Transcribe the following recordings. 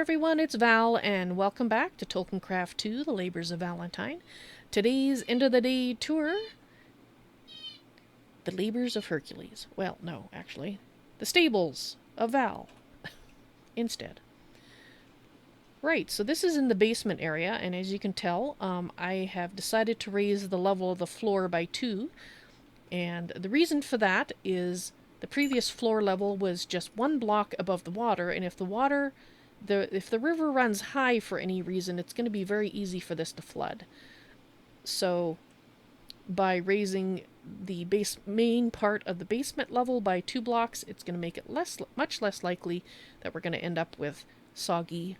everyone, it's Val, and welcome back to Tolkiencraft II, The Labors of Valentine. Today's end of the day tour, The Labors of Hercules. Well, no, actually, The Stables of Val, instead. Right, so this is in the basement area, and as you can tell, I have decided to raise the level of the floor by 2, and the reason for that is the previous floor level was just 1 block above the water, and if the river runs high for any reason, it's going to be very easy for this to flood. So by raising the main part of the basement level by 2 blocks, it's going to make it much less likely that we're going to end up with soggy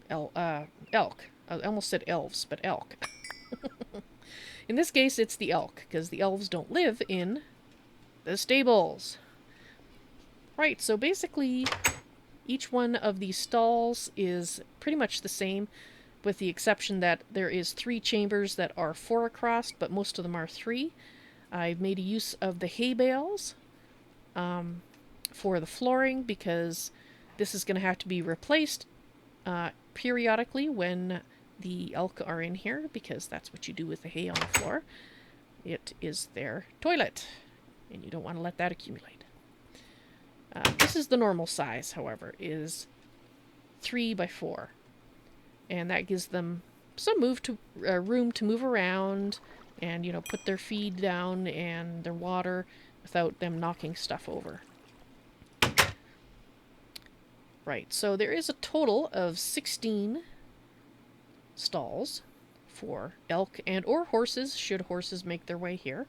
elk. I almost said elves, but elk. In this case, it's the elk, because the elves don't live in the stables. Right, so basically, each one of these stalls is pretty much the same, with the exception that there is 3 chambers that are 4 across, but most of them are 3. I've made use of the hay bales for the flooring, because this is going to have to be replaced periodically when the elk are in here, because that's what you do with the hay on the floor. It is their toilet, and you don't want to let that accumulate. This is the normal size, however, is 3 by 4. And that gives them some room to move around and, put their feed down and their water without them knocking stuff over. Right, so there is a total of 16 stalls for elk and or horses, should horses make their way here.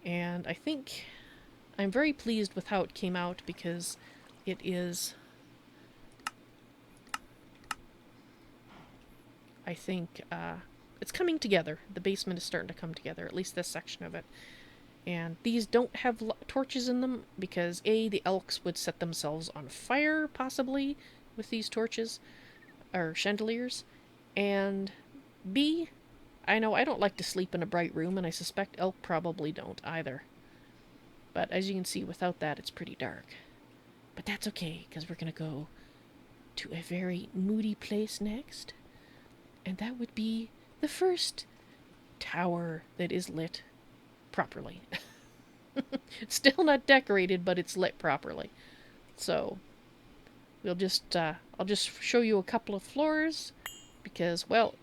And I think I'm very pleased with how it came out, because it is, I think, it's coming together. The basement is starting to come together, at least this section of it. And these don't have torches in them, because A, the elks would set themselves on fire, possibly, with these torches, or chandeliers, and B, I know I don't like to sleep in a bright room, and I suspect elk probably don't either. But as you can see, without that, it's pretty dark. But that's okay, because we're going to go to a very moody place next. And that would be the first tower that is lit properly. Still not decorated, but it's lit properly. So, I'll just show you a couple of floors, because, well,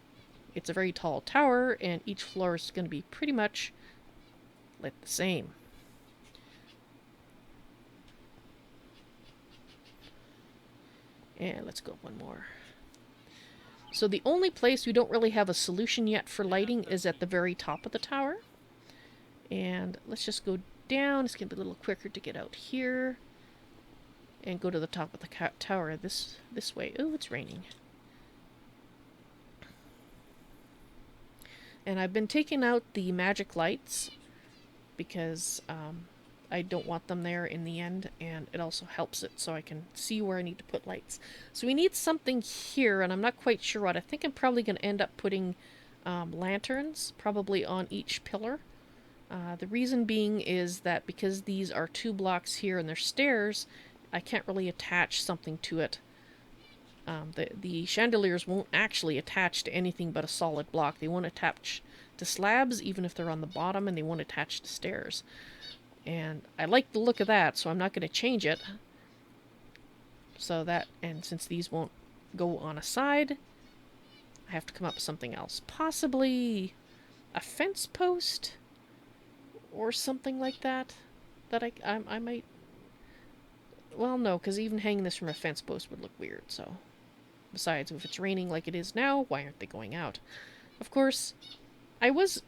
it's a very tall tower, and each floor is going to be pretty much lit the same. And let's go one more. So the only place we don't really have a solution yet for lighting is at the very top of the tower. And let's just go down. It's going to be a little quicker to get out here. And go to the top of the tower this way. Oh, it's raining. And I've been taking out the magic lights, because I don't want them there in the end, and it also helps it so I can see where I need to put lights. So we need something here, and I'm not quite sure what. I think I'm probably going to end up putting lanterns, probably on each pillar. The reason being is that because these are 2 blocks here and they're stairs, I can't really attach something to it. The chandeliers won't actually attach to anything but a solid block. They won't attach to slabs, even if they're on the bottom, and they won't attach to stairs. And I like the look of that, so I'm not going to change it. So that, and since these won't go on a side, I have to come up with something else. Possibly a fence post or something like that. That I might... Well, no, because even hanging this from a fence post would look weird, so... Besides, if it's raining like it is now, why aren't they going out? Of course, I was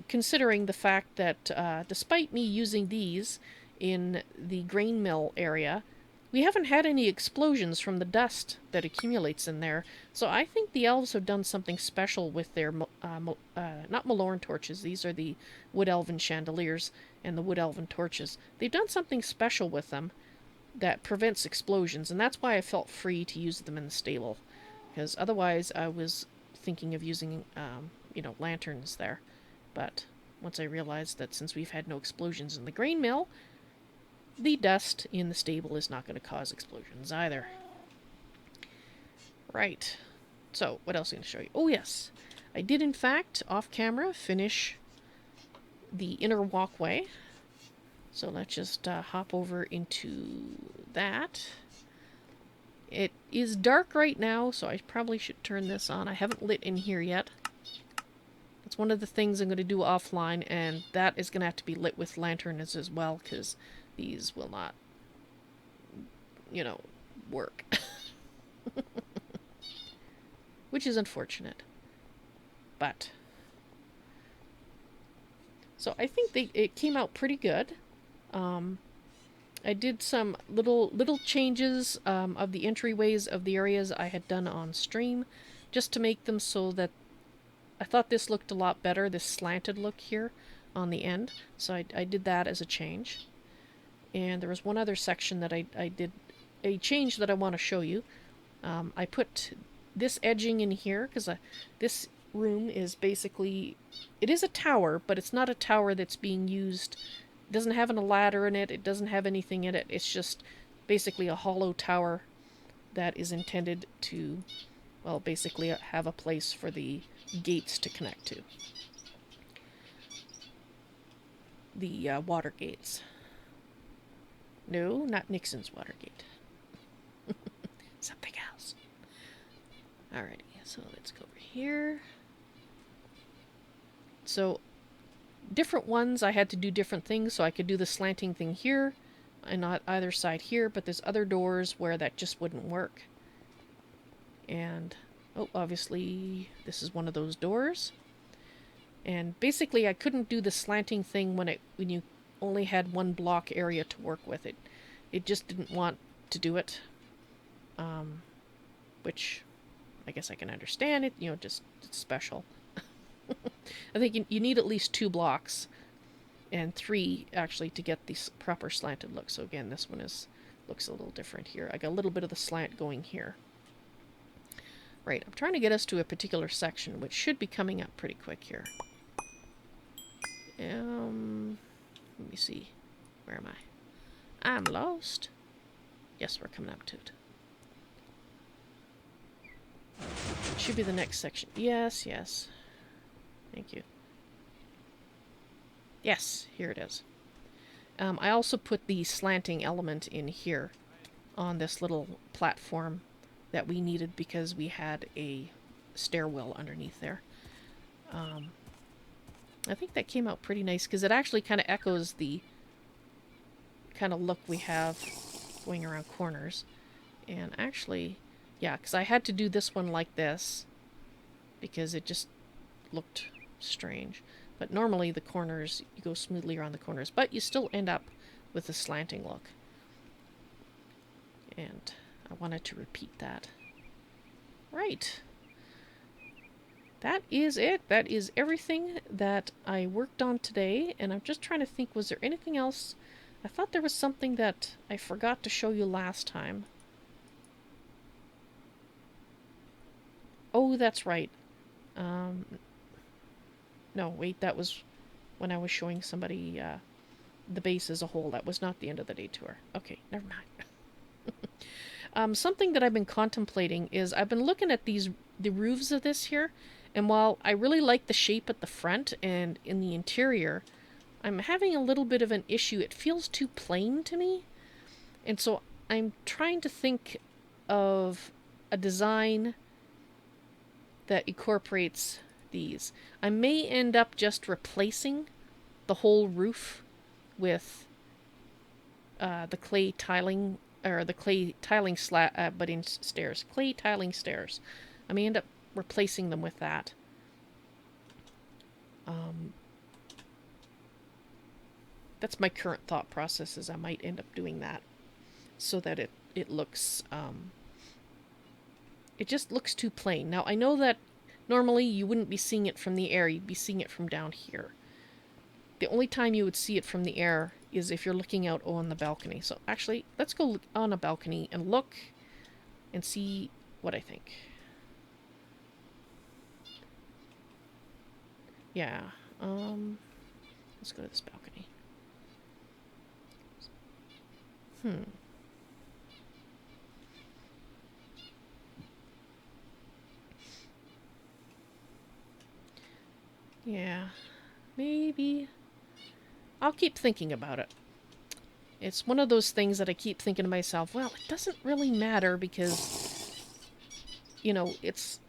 considering the fact that despite me using these in the grain mill area, we haven't had any explosions from the dust that accumulates in there. So I think the elves have done something special with their, not Malorn torches, these are the Wood Elven chandeliers and the Wood Elven torches. They've done something special with them that prevents explosions, and that's why I felt free to use them in the stable. Because otherwise I was thinking of using, lanterns there. But once I realized that since we've had no explosions in the grain mill, the dust in the stable is not going to cause explosions either. Right. So, what else am I going to show you? Oh, yes. I did, in fact, off camera, finish the inner walkway. So let's just hop over into that. It is dark right now, so I probably should turn this on. I haven't lit in here yet. That's one of the things I'm going to do offline, and that is going to have to be lit with lanterns as well, because these will not, you know, work. Which is unfortunate. But so I think it came out pretty good. I did some little changes of the entryways of the areas I had done on stream, just to make them so that I thought this looked a lot better, this slanted look here on the end. So I did that as a change. And there was one other section that I did a change that I want to show you. I put this edging in here because this room is basically, it is a tower, but it's not a tower that's being used. It doesn't have a ladder in it. It doesn't have anything in it. It's just basically a hollow tower that is intended to, well, basically have a place for the gates to connect to. The water gates. No, not Nixon's water gate. Something else. Alrighty, so let's go over here. So, different ones, I had to do different things, so I could do the slanting thing here, and not either side here, but there's other doors where that just wouldn't work. And, oh, obviously, this is one of those doors. And basically, I couldn't do the slanting thing when you only had one block area to work with. It just didn't want to do it. Which, I guess I can understand it, you know, just it's special. I think you need at least 2 blocks, and 3 actually to get the proper slanted look. So again, this one looks a little different here. I got a little bit of the slant going here. Right, I'm trying to get us to a particular section, which should be coming up pretty quick here. Let me see. Where am I? I'm lost. Yes, we're coming up to it. It should be the next section. Yes, yes. Thank you. Yes, here it is. I also put the slanting element in here on this little platform that we needed because we had a stairwell underneath there. I think that came out pretty nice because it actually kind of echoes the kind of look we have going around corners. And actually, yeah, because I had to do this one like this because it just looked strange. But normally the corners, you go smoothly around the corners, but you still end up with a slanting look. And I wanted to repeat that. Right. That is it. That is everything that I worked on today. And I'm just trying to think, was there anything else? I thought there was something that I forgot to show you last time. Oh, that's right. No, wait, that was when I was showing somebody the base as a whole. That was not the end of the day tour. Okay, never mind. Something that I've been contemplating is I've been looking at the roofs of this here, and while I really like the shape at the front and in the interior, I'm having a little bit of an issue. It feels too plain to me, and so I'm trying to think of a design that incorporates these. I may end up just replacing the whole roof with the clay tiling, or the clay tiling but in stairs. Clay tiling stairs. I may end up replacing them with that. That's my current thought process, is I might end up doing that so that it looks it just looks too plain. Now I know that normally you wouldn't be seeing it from the air, you'd be seeing it from down here. The only time you would see it from the air is if you're looking out on the balcony. So actually, let's go on a balcony and look and see what I think. Yeah, let's go to this balcony. Hmm. Yeah. Maybe. I'll keep thinking about it. It's one of those things that I keep thinking to myself, well, it doesn't really matter because, it's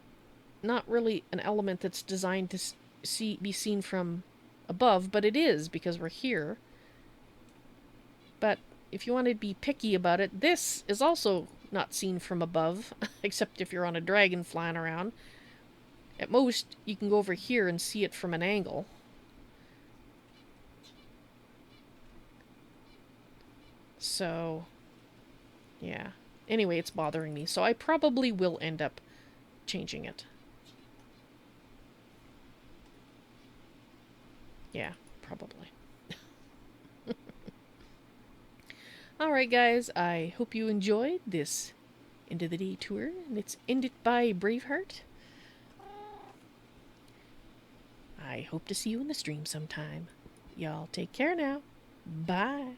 not really an element that's designed to be seen from above, but it is because we're here. But if you want to be picky about it, this is also not seen from above, except if you're on a dragon flying around. At most, you can go over here and see it from an angle. So, yeah. Anyway, it's bothering me, so I probably will end up changing it. Yeah, probably. Alright, guys, I hope you enjoyed this end of the day tour. Let's end it by Braveheart. I hope to see you in the stream sometime. Y'all take care now. Bye.